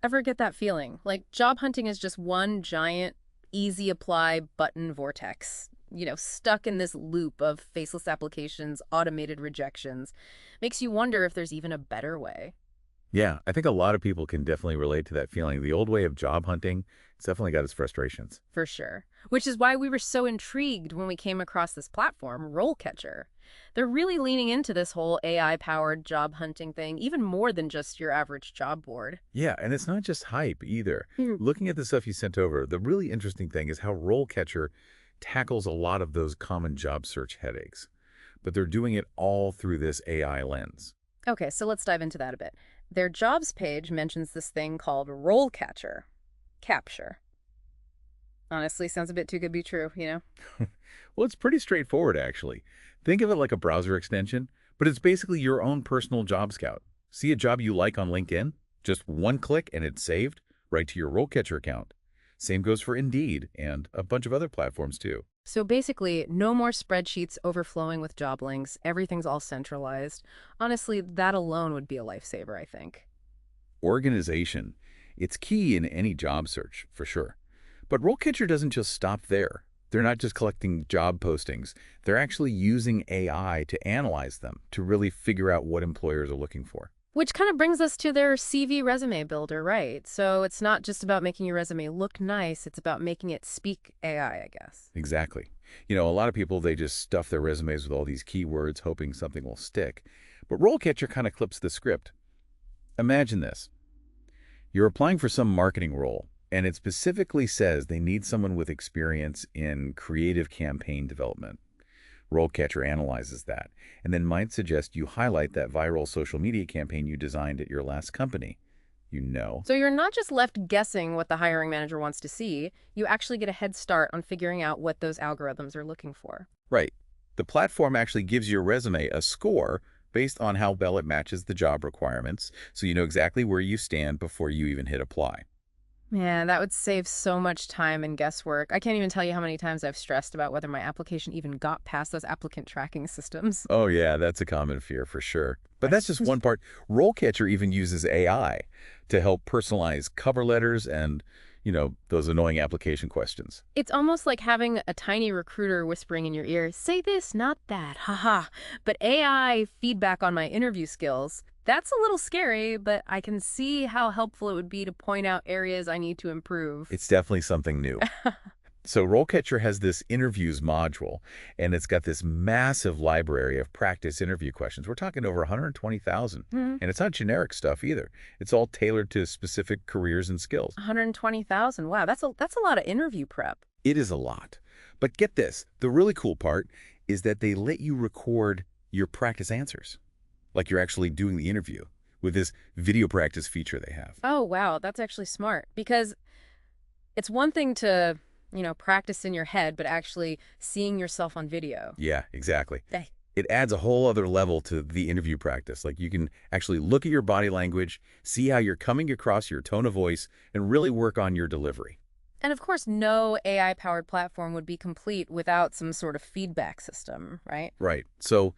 Ever get that feeling? Like job hunting is just one giant, easy apply button vortex, stuck in this loop of faceless applications, automated rejections. Makes you wonder if there's even a better way. Yeah, I think a lot of people can definitely relate to that feeling. The old way of job hunting, it's definitely got its frustrations. For sure. Which is why we were so intrigued when we came across this platform, RoleCatcher. They're really leaning into this whole AI-powered job hunting thing, even more than just your average job board. Yeah, and it's not just hype either. Hmm. Looking at the stuff you sent over, the really interesting thing is how RoleCatcher tackles a lot of those common job search headaches. But they're doing it all through this AI lens. Okay, so let's dive into that a bit. Their jobs page mentions this thing called RoleCatcher. Capture. Honestly, sounds a bit too good to be true? Well, it's pretty straightforward, actually. Think of it like a browser extension, but it's basically your own personal job scout. See a job you like on LinkedIn? Just one click and it's saved right to your RoleCatcher account. Same goes for Indeed and a bunch of other platforms too. So basically, no more spreadsheets overflowing with job links. Everything's all centralized. Honestly, that alone would be a lifesaver, I think. Organization. It's key in any job search, for sure. But RoleCatcher doesn't just stop there. They're not just collecting job postings. They're actually using AI to analyze them, to really figure out what employers are looking for. Which kind of brings us to their CV resume builder, right? So it's not just about making your resume look nice, it's about making it speak AI, I guess. Exactly. A lot of people, they just stuff their resumes with all these keywords, hoping something will stick. But RoleCatcher kind of clips the script. Imagine this. You're applying for some marketing role, and it specifically says they need someone with experience in creative campaign development. RoleCatcher analyzes that, and then might suggest you highlight that viral social media campaign you designed at your last company. You know. So you're not just left guessing what the hiring manager wants to see, you actually get a head start on figuring out what those algorithms are looking for. Right. The platform actually gives your resume a score based on how well it matches the job requirements, so you know exactly where you stand before you even hit apply. Man, that would save so much time and guesswork. I can't even tell you how many times I've stressed about whether my application even got past those applicant tracking systems. Oh yeah, that's a common fear for sure. But that's just Right. one part. RoleCatcher even uses AI to help personalize cover letters and, those annoying application questions. It's almost like having a tiny recruiter whispering in your ear, say this, not that, haha. But AI feedback on my interview skills, that's a little scary, but I can see how helpful it would be to point out areas I need to improve. It's definitely something new. So RoleCatcher has this interviews module, and it's got this massive library of practice interview questions. We're talking over 120,000. Hmm. And it's not generic stuff either. It's all tailored to specific careers and skills. 120,000. Wow, that's a lot of interview prep. It is a lot. But get this, the really cool part is that they let you record your practice answers, like you're actually doing the interview with this video practice feature they have. Oh, wow, that's actually smart because it's one thing to, practice in your head, but actually seeing yourself on video. Yeah, exactly. Eh. It adds a whole other level to the interview practice. Like you can actually look at your body language, see how you're coming across your tone of voice, and really work on your delivery. And of course, no AI-powered platform would be complete without some sort of feedback system, right? Right. So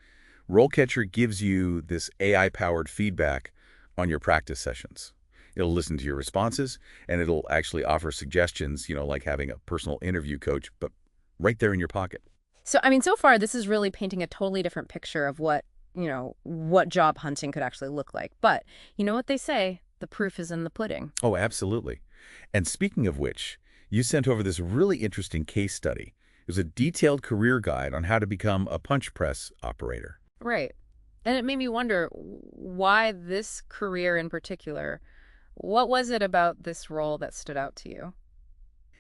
RoleCatcher gives you this AI-powered feedback on your practice sessions. It'll listen to your responses, and it'll actually offer suggestions, like having a personal interview coach, but right there in your pocket. So, I mean, so far, this is really painting a totally different picture of what job hunting could actually look like. But you know what they say, the proof is in the pudding. Oh, absolutely. And speaking of which, you sent over this really interesting case study. It was a detailed career guide on how to become a punch press operator. Right. And it made me wonder why this career in particular. What was it about this role that stood out to you?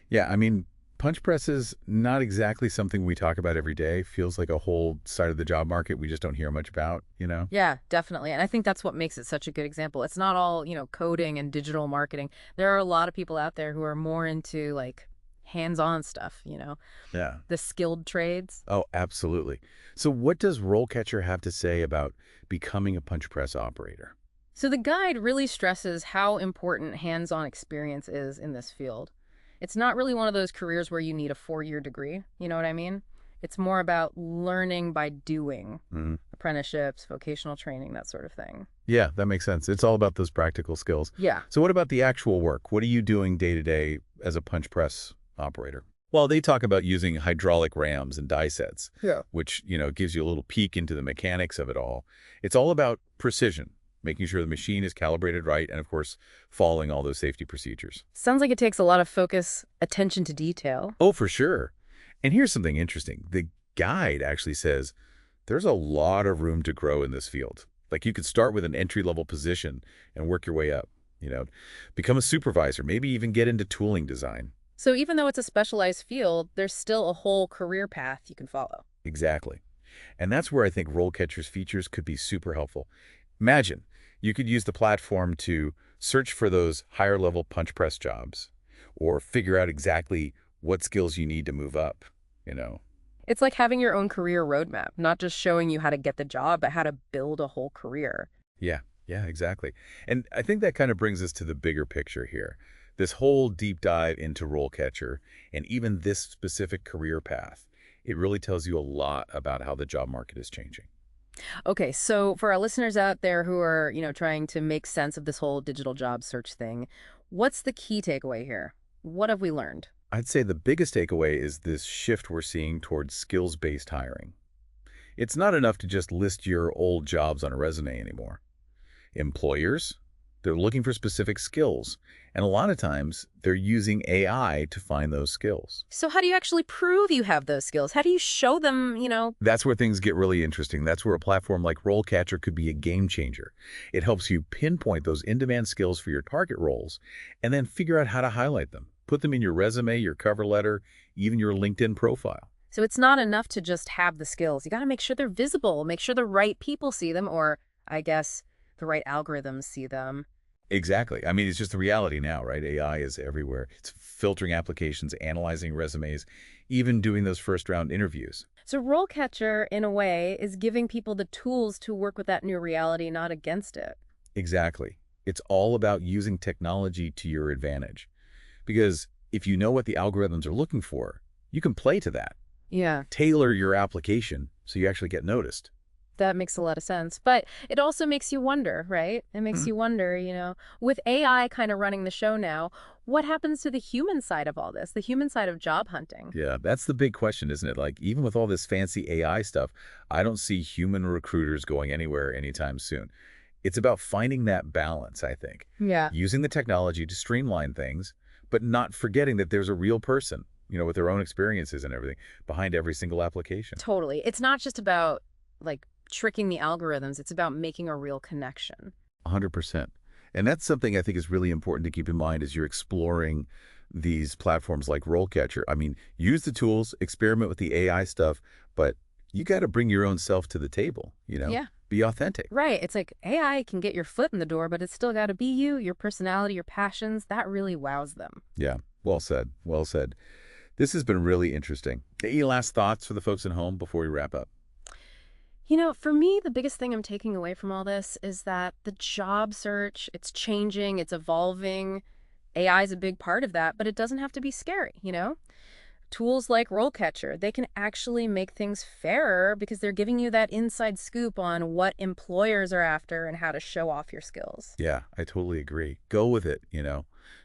Yeah, I mean, punch press is not exactly something we talk about every day. Feels like a whole side of the job market we just don't hear much about. Yeah, definitely. And I think that's what makes it such a good example. It's not all, coding and digital marketing. There are a lot of people out there who are more into like hands-on stuff, Yeah. the skilled trades. Oh, absolutely. So what does RoleCatcher have to say about becoming a punch press operator? So the guide really stresses how important hands-on experience is in this field. It's not really one of those careers where you need a 4-year degree. You know what I mean? It's more about learning by doing, Mhm. apprenticeships, vocational training, that sort of thing. Yeah, that makes sense. It's all about those practical skills. Yeah. So what about the actual work? What are you doing day to day as a punch press operator? Well, they talk about using hydraulic rams and die sets, Yeah. which, gives you a little peek into the mechanics of it all. It's all about precision, making sure the machine is calibrated right, and of course, following all those safety procedures. Sounds like it takes a lot of focus, attention to detail. Oh, for sure. And here's something interesting. The guide actually says there's a lot of room to grow in this field. Like you could start with an entry-level position and work your way up, become a supervisor, maybe even get into tooling design. So even though it's a specialized field, there's still a whole career path you can follow. Exactly. And that's where I think RoleCatcher's features could be super helpful. Imagine you could use the platform to search for those higher-level punch press jobs or figure out exactly what skills you need to move up, you know. It's like having your own career roadmap, not just showing you how to get the job, but how to build a whole career. Yeah, yeah, exactly. And I think that kind of brings us to the bigger picture here. This whole deep dive into RoleCatcher and even this specific career path, it really tells you a lot about how the job market is changing. Okay, so for our listeners out there who are, trying to make sense of this whole digital job search thing, what's the key takeaway here? What have we learned? I'd say the biggest takeaway is this shift we're seeing towards skills-based hiring. It's not enough to just list your old jobs on a resume anymore. Employers, they're looking for specific skills, and a lot of times they're using AI to find those skills. So how do you actually prove you have those skills? How do you show them? That's where things get really interesting. That's where a platform like RoleCatcher could be a game changer. It helps you pinpoint those in-demand skills for your target roles and then figure out how to highlight them. Put them in your resume, your cover letter, even your LinkedIn profile. So it's not enough to just have the skills. You got to make sure they're visible, make sure the right people see them, or I guess the right algorithms see them. Exactly. I mean, it's just the reality now, right? AI is everywhere. It's filtering applications, analyzing resumes, even doing those first-round interviews. So RoleCatcher, in a way, is giving people the tools to work with that new reality, not against it. Exactly. It's all about using technology to your advantage. Because if you know what the algorithms are looking for, you can play to that. Yeah, Tailor your application so you actually get noticed. that makes a lot of sense. But it also makes you wonder, right? It makes you wonder, with AI kind of running the show now, what happens to the human side of all this, the human side of job hunting? Yeah, that's the big question, isn't it? Like, even with all this fancy AI stuff, I don't see human recruiters going anywhere anytime soon. It's about finding that balance, I think. Yeah. Using the technology to streamline things, but not forgetting that there's a real person, with their own experiences and everything behind every single application. Totally. It's not just about, like, tricking the algorithms. It's about making a real connection. 100%. And that's something I think is really important to keep in mind as you're exploring these platforms like RoleCatcher. I mean, use the tools, experiment with the AI stuff, but you got to bring your own self to the table. Yeah. Be authentic. Right. It's like AI can get your foot in the door, but it's still got to be you, your personality, your passions. That really wows them. Yeah, well said. Well said. This has been really interesting. Any last thoughts for the folks at home before we wrap up? For me, the biggest thing I'm taking away from all this is that the job search, it's changing, it's evolving. AI is a big part of that, but it doesn't have to be scary. Tools like RoleCatcher, they can actually make things fairer because they're giving you that inside scoop on what employers are after and how to show off your skills. Yeah, I totally agree. Go with it.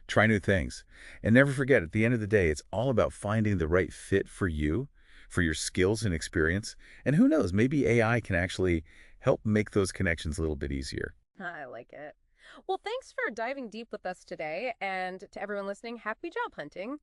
Try new things. And never forget, at the end of the day, it's all about finding the right fit for you, for your skills and experience. And who knows, maybe AI can actually help make those connections a little bit easier. I like it. Well, thanks for diving deep with us today. And to everyone listening, happy job hunting.